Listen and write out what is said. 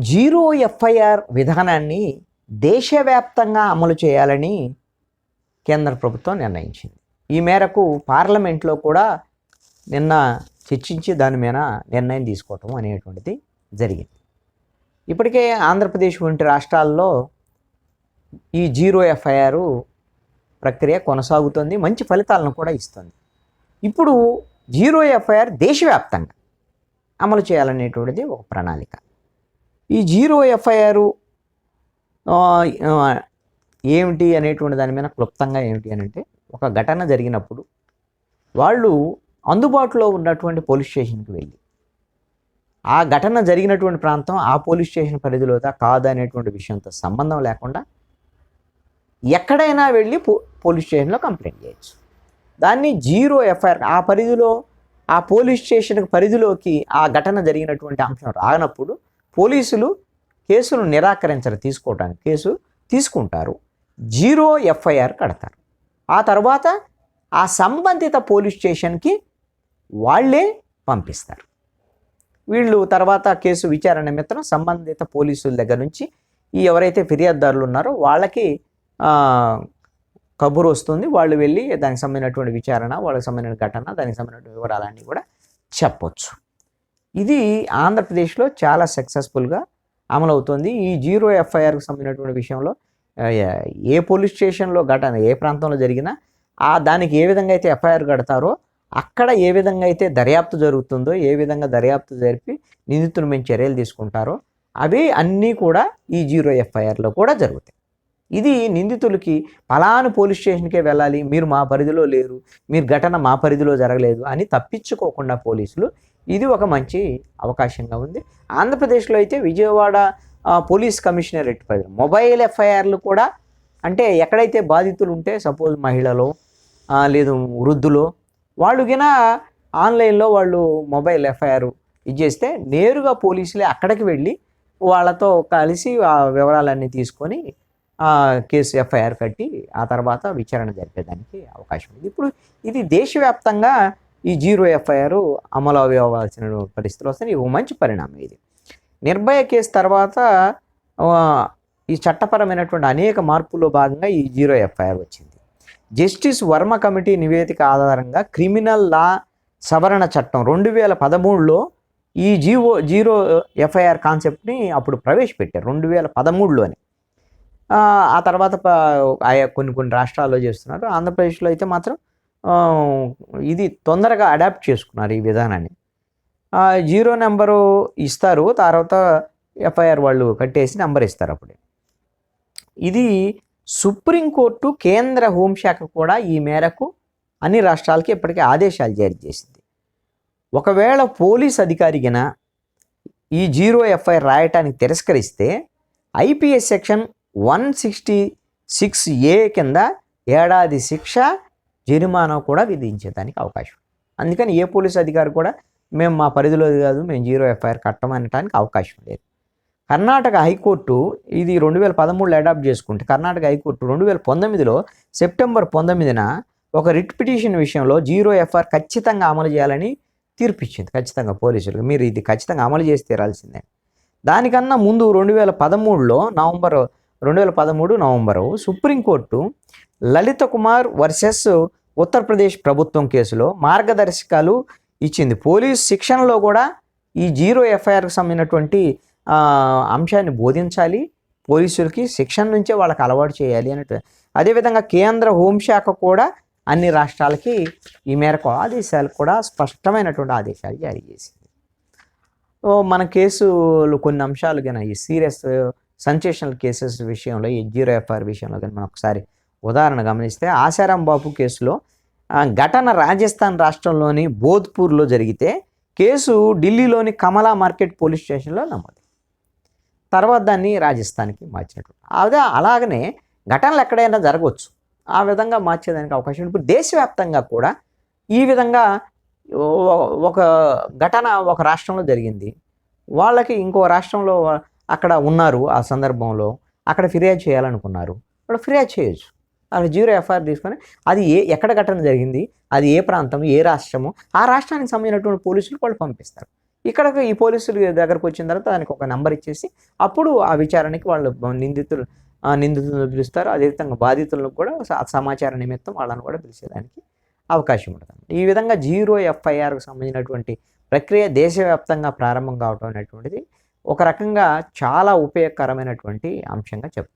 Zero FIR విధానాన్ని దేశవ్యాప్తంగా అమలు చేయాలని కేంద్ర ప్రభుత్వం నిర్ణయించింది. ఈ మేరకు పార్లమెంట్లో కూడా నిన్న చర్చించి దాని మీద నిర్ణయం తీసుకోవటం అనేటువంటిది జరిగింది. ఇప్పటికే ఆంధ్రప్రదేశ్ వంటి రాష్ట్రాల్లో ఈ జీరో ఎఫ్ఐఆర్ ప్రక్రియ కొనసాగుతుంది, మంచి ఫలితాలను కూడా ఇస్తుంది. ఇప్పుడు జీరో ఎఫ్ఐఆర్ దేశవ్యాప్తంగా అమలు చేయాలనేటువంటిది ఒక ప్రణాళిక. ఈ జీరో ఎఫ్ఐఆర్ ఏమిటి అనేటువంటి దాని మీద క్లుప్తంగా ఏమిటి అని అంటే, ఒక ఘటన జరిగినప్పుడు వాళ్ళు అందుబాటులో ఉన్నటువంటి పోలీస్ స్టేషన్కి వెళ్ళి ఆ ఘటన జరిగినటువంటి ప్రాంతం ఆ పోలీస్ స్టేషన్ పరిధిలోదా కాదా అనేటువంటి విషయంతో సంబంధం లేకుండా ఎక్కడైనా వెళ్ళి పోలీస్ స్టేషన్లో కంప్లైంట్ చేయొచ్చు. దాన్ని జీరో ఎఫ్ఐఆర్ ఆ పరిధిలో ఆ పోలీస్ స్టేషన్ పరిధిలోకి ఆ ఘటన జరిగినటువంటి అంశం రానప్పుడు పోలీసులు కేసును నిరాకరించరు, తీసుకోవడానికి కేసు తీసుకుంటారు, జీరో ఎఫ్ఐఆర్ కడతారు. ఆ తర్వాత ఆ సంబంధిత పోలీస్ స్టేషన్కి వాళ్ళే పంపిస్తారు. వీళ్ళు తర్వాత కేసు విచారణ నిమిత్తం సంబంధిత పోలీసుల దగ్గర నుంచి ఈ ఎవరైతే ఫిర్యాదుదారులు ఉన్నారో వాళ్ళకి కబురు వస్తుంది. వాళ్ళు వెళ్ళి దానికి సంబంధించినటువంటి విచారణ, వాళ్ళకి సంబంధించిన ఘటన, దానికి సంబంధించిన వివరాలన్నీ కూడా చెప్పొచ్చు. ఇది ఆంధ్రప్రదేశ్లో చాలా సక్సెస్ఫుల్గా అమలవుతుంది. ఈ జీరో ఎఫ్ఐఆర్కి సంబంధించినటువంటి విషయంలో ఏ పోలీస్ స్టేషన్లో ఘటన ఏ ప్రాంతంలో జరిగినా దానికి ఏ విధంగా అయితే ఎఫ్ఐఆర్ కడతారో అక్కడ ఏ విధంగా అయితే దర్యాప్తు జరుగుతుందో, ఏ విధంగా దర్యాప్తు జరిపి నిందితుల మీద చర్యలు తీసుకుంటారో అవి అన్నీ కూడా ఈ జీరో ఎఫ్ఐఆర్లో కూడా జరుగుతాయి. ఇది నిందితులకి పలానా పోలీస్ స్టేషన్కే వెళ్ళాలి, మీరు మా పరిధిలో లేరు, మీరు ఘటన మా పరిధిలో జరగలేదు అని తప్పించుకోకుండా పోలీసులు ఇది ఒక మంచి అవకాశంగా ఉంది. ఆంధ్రప్రదేశ్లో అయితే విజయవాడ పోలీస్ కమిషనరేట్ పరిధి మొబైల్ ఎఫ్ఐఆర్లు కూడా, అంటే ఎక్కడైతే బాధితులు ఉంటే సపోజ్ మహిళలో లేదు వృద్ధులో వాళ్ళు గిన ఆన్లైన్లో వాళ్ళు మొబైల్ ఎఫ్ఐఆర్ ఇచ్చేస్తే నేరుగా పోలీసులే అక్కడికి వెళ్ళి వాళ్ళతో కలిసి ఆ వివరాలన్నీ తీసుకొని కేసు ఎఫ్ఐఆర్ కట్టి ఆ తర్వాత విచారణ జరిపేదానికి అవకాశం ఉంది. ఇప్పుడు ఇది దేశవ్యాప్తంగా ఈ జీరో ఎఫ్ఐఆర్ అమలు అవ్వాల్సిన పరిస్థితులు వస్తాయి. ఇది ఒక మంచి పరిణామం. ఇది నిర్భయ కేసు తర్వాత ఈ చట్టపరమైనటువంటి అనేక మార్పుల్లో భాగంగా ఈ జీరో ఎఫ్ఐఆర్ వచ్చింది. జస్టిస్ వర్మ కమిటీ నివేదిక ఆధారంగా క్రిమినల్ లా సవరణ చట్టం 2013లో ఈ జీరో ఎఫ్ఐఆర్ కాన్సెప్ట్ని అప్పుడు ప్రవేశపెట్టారు 2013లోనే. ఆ తర్వాత కొన్ని రాష్ట్రాల్లో చేస్తున్నారు. ఆంధ్రప్రదేశ్లో అయితే మాత్రం ఇది తొందరగా అడాప్ట్ చేసుకున్నారు ఈ విధానాన్ని. జీరో నెంబరు ఇస్తారు, తర్వాత ఎఫ్ఐఆర్ వాళ్ళు కట్టేసి నెంబర్ ఇస్తారు. అప్పుడే ఇది సుప్రీంకోర్టు, కేంద్ర హోంశాఖ కూడా ఈ మేరకు అన్ని రాష్ట్రాలకి ఇప్పటికే ఆదేశాలు జారీ చేసింది. ఒకవేళ పోలీస్ అధికారిగిన ఈ జీరో ఎఫ్ఐఆర్ రాయటానికి తిరస్కరిస్తే ఐపీఎస్ సెక్షన్ 166A కింద ఏడాది శిక్ష, జరిమానా కూడా విధించేదానికి అవకాశం. అందుకని ఏ పోలీస్ అధికారి కూడా మేము మా పరిధిలో కాదు, మేము జీరో ఎఫ్ఐఆర్ కట్టమనటానికి అవకాశం లేదు. కర్ణాటక హైకోర్టు ఇది 2013లో అడాప్ట్ చేసుకుంటే, కర్ణాటక హైకోర్టు 2019లో సెప్టెంబర్ 19న ఒక రిట్ పిటిషన్ విషయంలో జీరో ఎఫ్ఐఆర్ ఖచ్చితంగా అమలు చేయాలని తీర్పిచ్చింది. ఖచ్చితంగా పోలీసులకు మీరు ఇది ఖచ్చితంగా అమలు చేసి తీరాల్సిందే. దానికన్నా ముందు 2013 నవంబరు సుప్రీంకోర్టు లలిత కుమార్ వర్సెస్ ఉత్తరప్రదేశ్ ప్రభుత్వం కేసులో మార్గదర్శకాలు ఇచ్చింది. పోలీస్ శిక్షణలో కూడా ఈ జీరో ఎఫ్ఐఆర్కి సంబంధించినటువంటి అంశాన్ని బోధించాలి, పోలీసులకి శిక్షణ నుంచే వాళ్ళకి అలవాటు చేయాలి అన్నట్టు. అదేవిధంగా కేంద్ర హోంశాఖ కూడా అన్ని రాష్ట్రాలకి ఈ మేరకు ఆదేశాలు కూడా స్పష్టమైనటువంటి ఆదేశాలు జారీ చేసింది. మన కేసులు కొన్ని అంశాలు కానీ ఈ సీరియస్ సెన్సేషనల్ కేసెస్ విషయంలో ఈ జీరో ఎఫ్ఐఆర్ విషయంలో కానీ మనం ఒకసారి ఉదాహరణ గమనిస్తే ఆశారాం బాపు కేసులో ఘటన రాజస్థాన్ రాష్ట్రంలోని బోధ్పూర్లో జరిగితే కేసు ఢిల్లీలోని కమలా మార్కెట్ పోలీస్ స్టేషన్లో నమోదు. తర్వాత దాన్ని రాజస్థాన్కి మార్చినట్టు. అలాగనే ఘటనలు ఎక్కడైనా జరగవచ్చు, ఆ విధంగా మార్చేదానికి అవకాశం. ఇప్పుడు దేశవ్యాప్తంగా కూడా ఈ విధంగా ఒక ఘటన ఒక రాష్ట్రంలో జరిగింది, వాళ్ళకి ఇంకో రాష్ట్రంలో అక్కడ ఉన్నారు, ఆ సందర్భంలో అక్కడ ఫిర్యాదు చేయాలనుకున్నారు, వాళ్ళు ఫిర్యాదు చేయొచ్చు. అక్కడ జీరో ఎఫ్ఐఆర్ తీసుకొని అది ఎక్కడ ఘటన జరిగింది, అది ఏ ప్రాంతం, ఏ రాష్ట్రము, ఆ రాష్ట్రానికి సంబంధించినటువంటి పోలీసులు వాళ్ళు పంపిస్తారు. ఇక్కడకు ఈ పోలీసులు దగ్గరకు వచ్చిన తర్వాత దానికి ఒక నెంబర్ ఇచ్చేసి అప్పుడు ఆ విచారణకి వాళ్ళు నిందితులను పిలుస్తారు. అదేవిధంగా బాధితులను కూడా సమాచార నిమిత్తం వాళ్ళని కూడా పిలిచేదానికి అవకాశం ఉంటుంది. ఈ విధంగా 0FIRకు సంబంధించినటువంటి ప్రక్రియ దేశవ్యాప్తంగా ప్రారంభం కావటం అనేటువంటిది ఒక రకంగా చాలా ఉపయోగకరమైనటువంటి అంశంగా చెప్తారు.